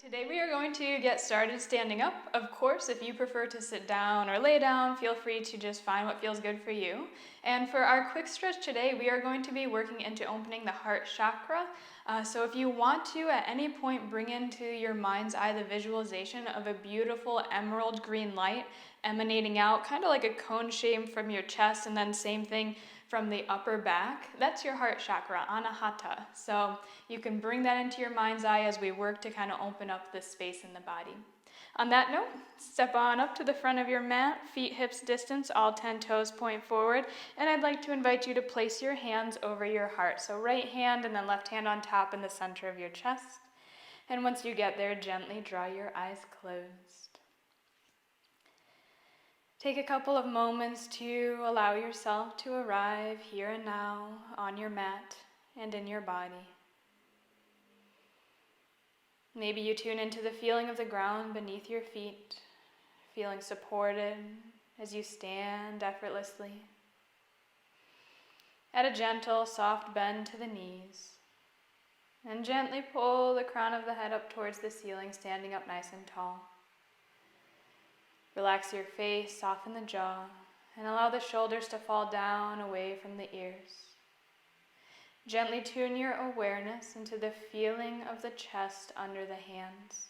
Today we are going to get started standing up. Of course, if you prefer to sit down or lay down, feel free to just find what feels good for you. And for our quick stretch today, we are going to be working into opening the heart chakra. So if you want to, at any point, bring into your mind's eye the visualization of a beautiful emerald green light emanating out, kind of like a cone shape from your chest, and then same thing from the upper back. That's your heart chakra, Anahata. So you can bring that into your mind's eye as we work to kind of open up this space in the body. On that note, step on up to the front of your mat, feet hips distance, all 10 toes point forward, and I'd like to invite you to place your hands over your heart. So right hand and then left hand on top in the center of your chest. And once you get there, gently draw your eyes closed. Take a couple of moments to allow yourself to arrive here and now on your mat and in your body. Maybe you tune into the feeling of the ground beneath your feet, feeling supported as you stand effortlessly. Add a gentle, soft bend to the knees, and gently pull the crown of the head up towards the ceiling, standing up nice and tall. Relax your face, soften the jaw, and allow the shoulders to fall down away from the ears. Gently tune your awareness into the feeling of the chest under the hands.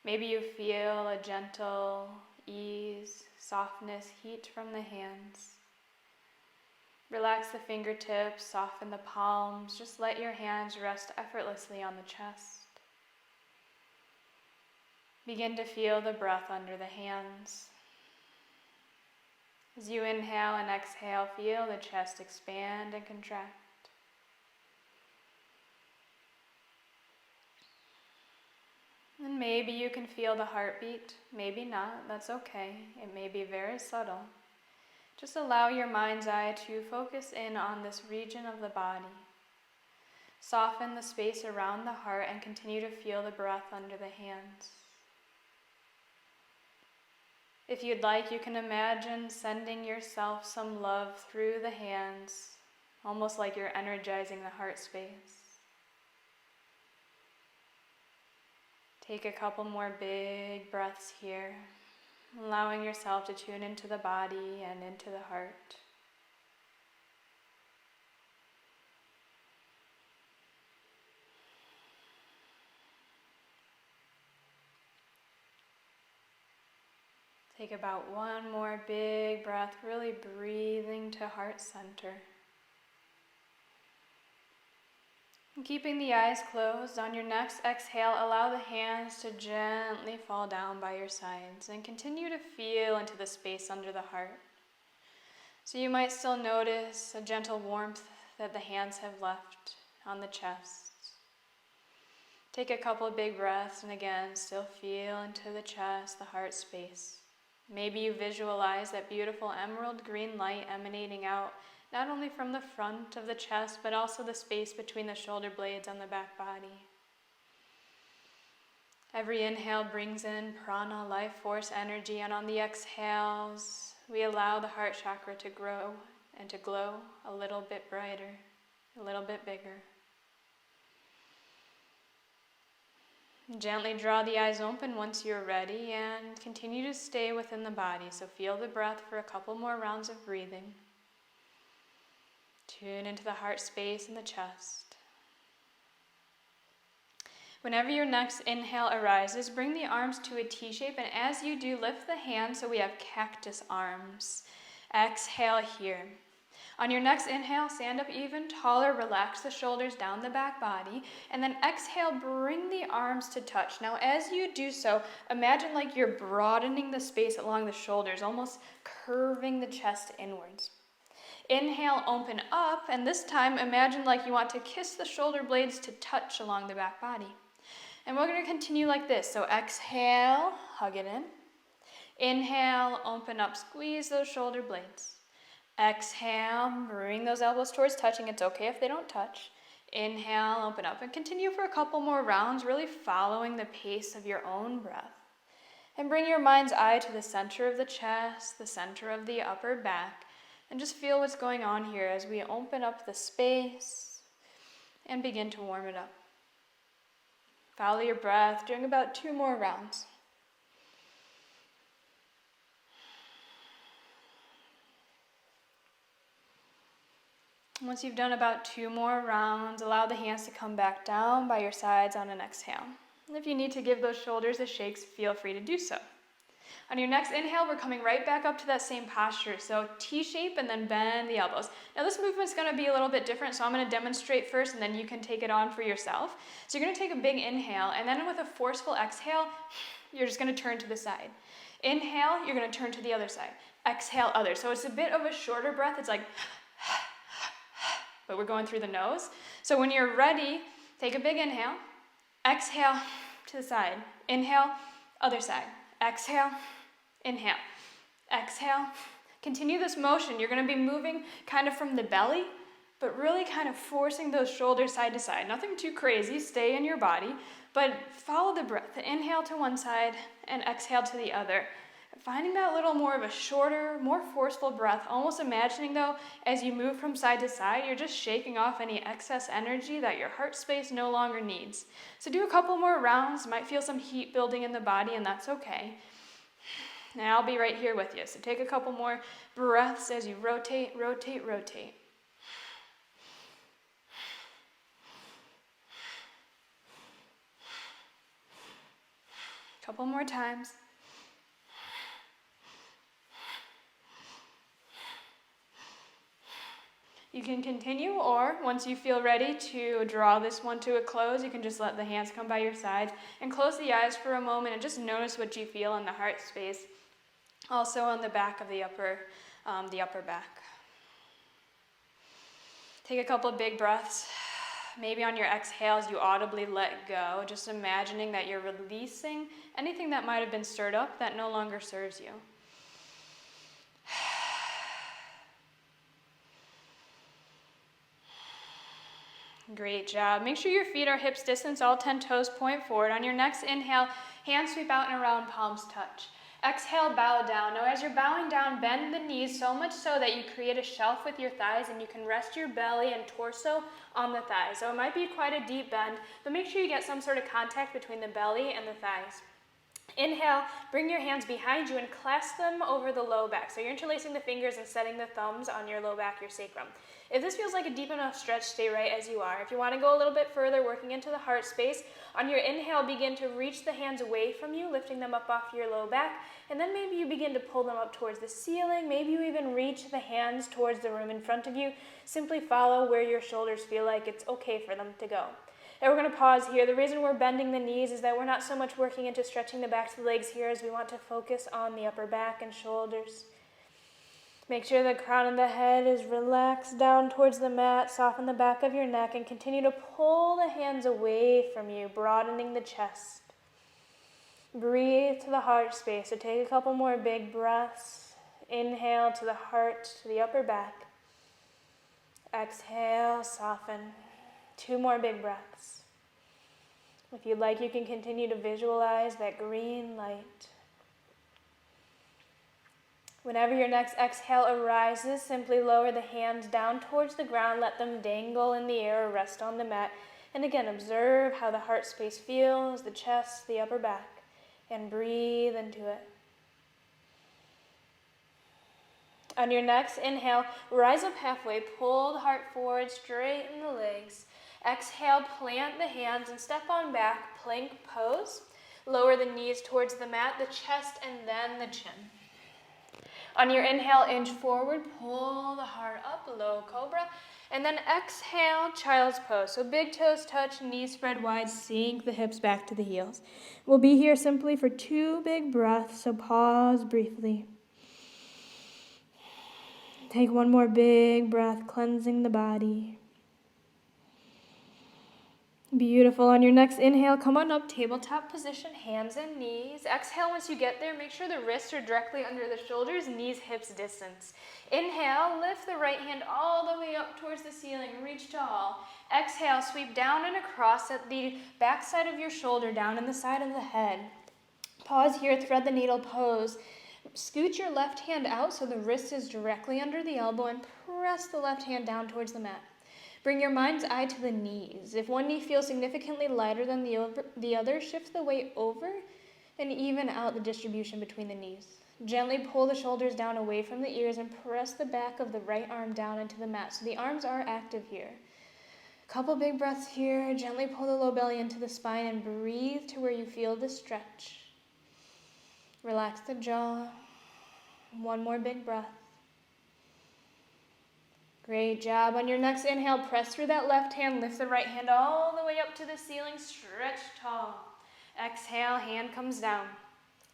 Maybe you feel a gentle ease, softness, heat from the hands. Relax the fingertips, soften the palms, just let your hands rest effortlessly on the chest. Begin to feel the breath under the hands. As you inhale and exhale, feel the chest expand and contract. And maybe you can feel the heartbeat, maybe not, that's okay. It may be very subtle. Just allow your mind's eye to focus in on this region of the body. Soften the space around the heart and continue to feel the breath under the hands. If you'd like, you can imagine sending yourself some love through the hands, almost like you're energizing the heart space. Take a couple more big breaths here, allowing yourself to tune into the body and into the heart. Take about one more big breath, really breathing to heart center. And keeping the eyes closed, on your next exhale, allow the hands to gently fall down by your sides and continue to feel into the space under the heart. So you might still notice a gentle warmth that the hands have left on the chest. Take a couple of big breaths and again, still feel into the chest, the heart space. Maybe you visualize that beautiful emerald green light emanating out, not only from the front of the chest, but also the space between the shoulder blades on the back body. Every inhale brings in prana, life force, energy, and on the exhales, we allow the heart chakra to grow and to glow a little bit brighter, a little bit bigger. Gently draw the eyes open once you're ready and continue to stay within the body. So feel the breath for a couple more rounds of breathing. Tune into the heart space in the chest. Whenever your next inhale arises, bring the arms to a T shape, and as you do, lift the hands so we have cactus arms. Exhale here. On your next inhale, stand up even taller, relax the shoulders down the back body, and then exhale, bring the arms to touch. Now as you do so, imagine like you're broadening the space along the shoulders, almost curving the chest inwards. Inhale, open up, and this time imagine like you want to kiss the shoulder blades to touch along the back body. And we're going to continue like this. So exhale, hug it in. Inhale, open up, squeeze those shoulder blades. Exhale, bring those elbows towards touching. It's okay if they don't touch. Inhale, open up, and continue for a couple more rounds, really following the pace of your own breath. And bring your mind's eye to the center of the chest, the center of the upper back, and just feel what's going on here as we open up the space and begin to warm it up. Follow your breath, doing about 2 more rounds. Once you've done about 2 more rounds, allow the hands to come back down by your sides on an exhale. And if you need to give those shoulders a shake, feel free to do so. On your next inhale, we're coming right back up to that same posture. So T-shape and then bend the elbows. Now this movement's gonna be a little bit different, so I'm gonna demonstrate first and then you can take it on for yourself. So you're gonna take a big inhale and then with a forceful exhale, you're just gonna turn to the side. Inhale, you're gonna turn to the other side. Exhale, other. So it's a bit of a shorter breath. It's like, but we're going through the nose. So when you're ready, take a big inhale. Exhale to the side. Inhale, other side. Exhale, inhale, exhale. Continue this motion. You're going to be moving kind of from the belly, but really kind of forcing those shoulders side to side. Nothing too crazy. Stay in your body, but follow the breath. Inhale to one side and exhale to the other. Finding that little more of a shorter, more forceful breath, almost imagining though, as you move from side to side, you're just shaking off any excess energy that your heart space no longer needs. So do a couple more rounds. You might feel some heat building in the body, and that's okay. And I'll be right here with you. So take a couple more breaths as you rotate, rotate, rotate. Couple more times. You can continue, or once you feel ready to draw this one to a close, you can just let the hands come by your sides and close the eyes for a moment and just notice what you feel in the heart space. Also on the back of the upper back. Take a couple of big breaths. Maybe on your exhales, you audibly let go, just imagining that you're releasing anything that might have been stirred up that no longer serves you. Great job. Make sure your feet are hips distance, all 10 toes point forward. On your next inhale, hands sweep out and around, palms touch. Exhale, bow down. Now as you're bowing down, bend the knees so much so that you create a shelf with your thighs and you can rest your belly and torso on the thighs. So it might be quite a deep bend, but make sure you get some sort of contact between the belly and the thighs. Inhale, bring your hands behind you and clasp them over the low back. So you're interlacing the fingers and setting the thumbs on your low back, your sacrum. If this feels like a deep enough stretch, stay right as you are. If you want to go a little bit further, working into the heart space, on your inhale, begin to reach the hands away from you, lifting them up off your low back, and then maybe you begin to pull them up towards the ceiling. Maybe you even reach the hands towards the room in front of you. Simply follow where your shoulders feel like it's okay for them to go. And we're going to pause here. The reason we're bending the knees is that we're not so much working into stretching the backs of the legs here as we want to focus on the upper back and shoulders. Make sure the crown of the head is relaxed down towards the mat. Soften the back of your neck and continue to pull the hands away from you, broadening the chest. Breathe to the heart space. So take a couple more big breaths. Inhale to the heart, to the upper back. Exhale, soften. 2 more big breaths. If you'd like, you can continue to visualize that green light. Whenever your next exhale arises, simply lower the hands down towards the ground, let them dangle in the air or rest on the mat. And again, observe how the heart space feels, the chest, the upper back, and breathe into it. On your next inhale, rise up halfway, pull the heart forward, straighten the legs. Exhale, plant the hands and step on back, plank pose. Lower the knees towards the mat, the chest, and then the chin. On your inhale, inch forward, pull the heart up, low cobra, and then exhale, child's pose. So big toes touch, knees spread wide, sink the hips back to the heels. We'll be here simply for 2 big breaths, so pause briefly. Take 1 more big breath, cleansing the body. Beautiful. On your next inhale, come on up, tabletop position, hands and knees. Exhale, once you get there, make sure the wrists are directly under the shoulders, knees, hips distance. Inhale, lift the right hand all the way up towards the ceiling, reach tall. Exhale, sweep down and across at the back side of your shoulder, down in the side of the head. Pause here, thread the needle pose. Scoot your left hand out so the wrist is directly under the elbow and press the left hand down towards the mat. Bring your mind's eye to the knees. If one knee feels significantly lighter than the other, shift the weight over and even out the distribution between the knees. Gently pull the shoulders down away from the ears and press the back of the right arm down into the mat. So the arms are active here. Couple big breaths here. Gently pull the low belly into the spine and breathe to where you feel the stretch. Relax the jaw. One more big breath. Great job. On your next inhale, press through that left hand. Lift the right hand all the way up to the ceiling. Stretch tall. Exhale, hand comes down.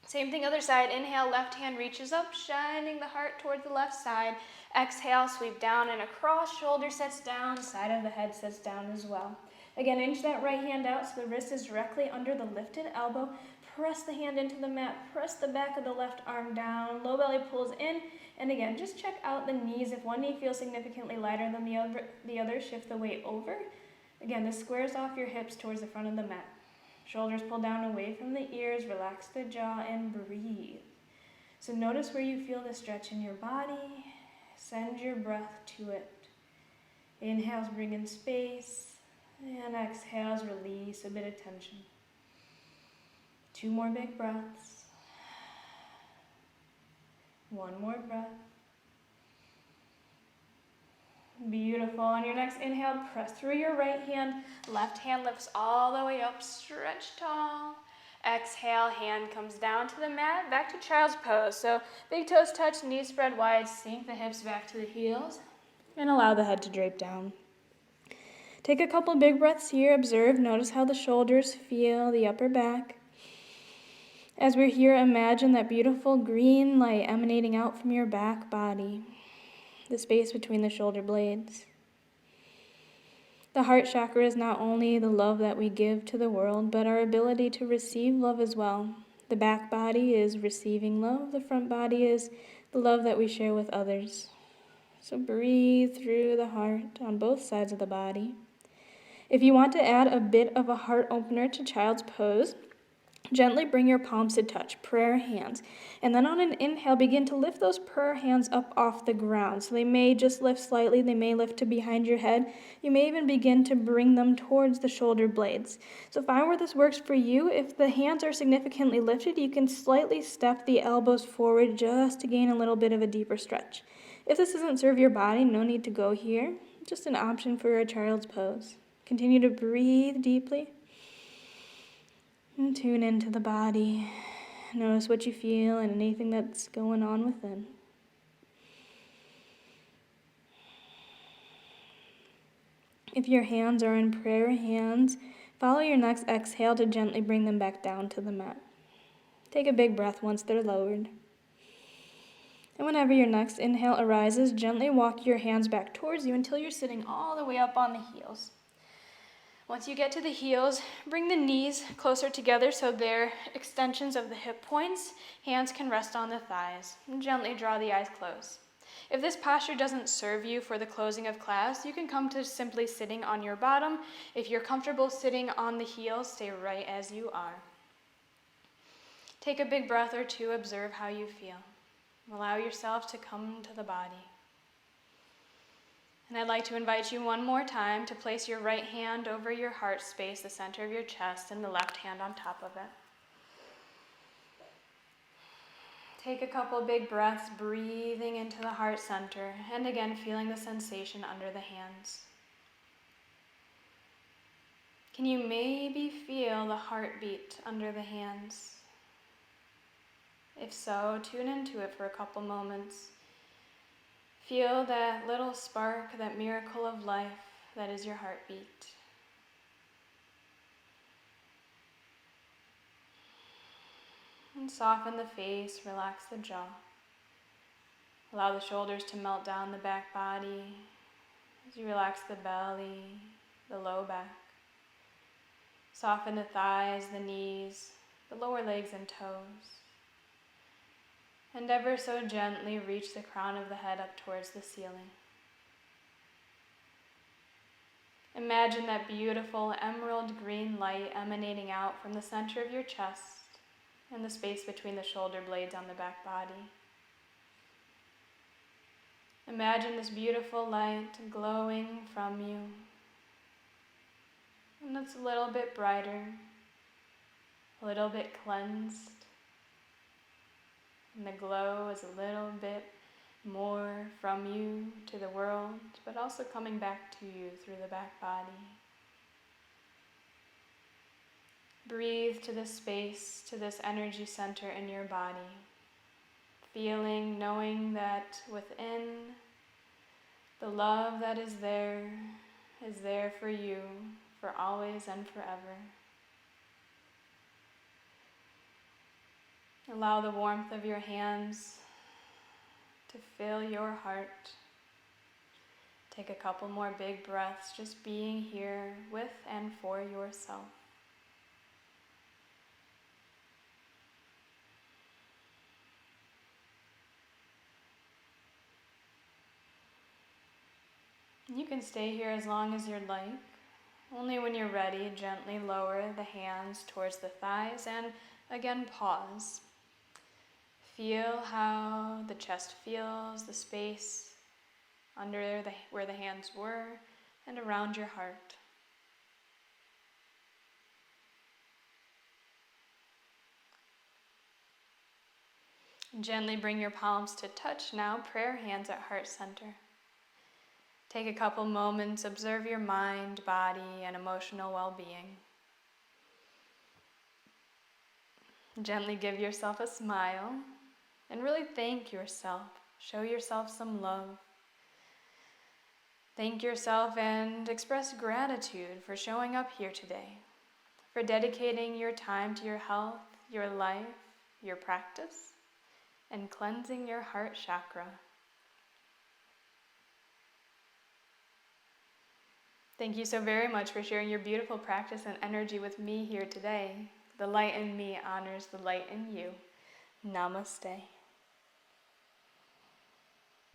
Same thing, other side. Inhale, left hand reaches up, shining the heart towards the left side. Exhale, sweep down and across. Shoulder sets down. Side of the head sets down as well. Again, inch that right hand out so the wrist is directly under the lifted elbow. Press the hand into the mat. Press the back of the left arm down. Low belly pulls in. And again, just check out the knees. If one knee feels significantly lighter than the other, shift the weight over. Again, this squares off your hips towards the front of the mat. Shoulders pull down away from the ears. Relax the jaw and breathe. So notice where you feel the stretch in your body. Send your breath to it. Inhales, bring in space. And exhales, release a bit of tension. 2 more big breaths. 1 more breath. Beautiful. On your next inhale, press through your right hand. Left hand lifts all the way up. Stretch tall. Exhale, hand comes down to the mat. Back to child's pose. So big toes touch, knees spread wide. Sink the hips back to the heels. And allow the head to drape down. Take a couple big breaths here. Observe. Notice how the shoulders feel, the upper back. As we're here, imagine that beautiful green light emanating out from your back body, the space between the shoulder blades. The heart chakra is not only the love that we give to the world, but our ability to receive love as well. The back body is receiving love. The front body is the love that we share with others. So breathe through the heart on both sides of the body. If you want to add a bit of a heart opener to child's pose, gently bring your palms to touch, prayer hands. And then on an inhale, begin to lift those prayer hands up off the ground. So they may just lift slightly, they may lift to behind your head. You may even begin to bring them towards the shoulder blades. So find where this works for you. If the hands are significantly lifted, you can slightly step the elbows forward just to gain a little bit of a deeper stretch. If this doesn't serve your body, no need to go here. Just an option for a child's pose. Continue to breathe deeply. And tune into the body. Notice what you feel and anything that's going on within. If your hands are in prayer hands, follow your next exhale to gently bring them back down to the mat. Take a big breath once they're lowered. And whenever your next inhale arises, gently walk your hands back towards you until you're sitting all the way up on the heels. Once you get to the heels, bring the knees closer together so they're extensions of the hip points. Hands can rest on the thighs. And gently draw the eyes closed. If this posture doesn't serve you for the closing of class, you can come to simply sitting on your bottom. If you're comfortable sitting on the heels, stay right as you are. Take a big breath or two, observe how you feel. Allow yourself to come to the body. And I'd like to invite you one more time to place your right hand over your heart space, the center of your chest, and the left hand on top of it. Take a couple big breaths, breathing into the heart center, and again feeling the sensation under the hands. Can you maybe feel the heartbeat under the hands? If so, tune into it for a couple moments. Feel that little spark, that miracle of life that is your heartbeat. And soften the face, relax the jaw. Allow the shoulders to melt down the back body as you relax the belly, the low back. Soften the thighs, the knees, the lower legs and toes. And ever so gently reach the crown of the head up towards the ceiling. Imagine that beautiful emerald green light emanating out from the center of your chest and the space between the shoulder blades on the back body. Imagine this beautiful light glowing from you. And it's a little bit brighter, a little bit cleansed. And the glow is a little bit more from you to the world, but also coming back to you through the back body. Breathe to this space, to this energy center in your body. Feeling, knowing that within, the love that is there for you for always and forever. Allow the warmth of your hands to fill your heart. Take a couple more big breaths, just being here with and for yourself. You can stay here as long as you'd like. Only when you're ready, gently lower the hands towards the thighs and again pause. Feel how the chest feels, the space under where the hands were and around your heart. Gently bring your palms to touch now, prayer hands at heart center. Take a couple moments, observe your mind, body, and emotional well-being. Gently give yourself a smile and really thank yourself. Show yourself some love. Thank yourself and express gratitude for showing up here today, for dedicating your time to your health, your life, your practice, and cleansing your heart chakra. Thank you so very much for sharing your beautiful practice and energy with me here today. The light in me honors the light in you. Namaste.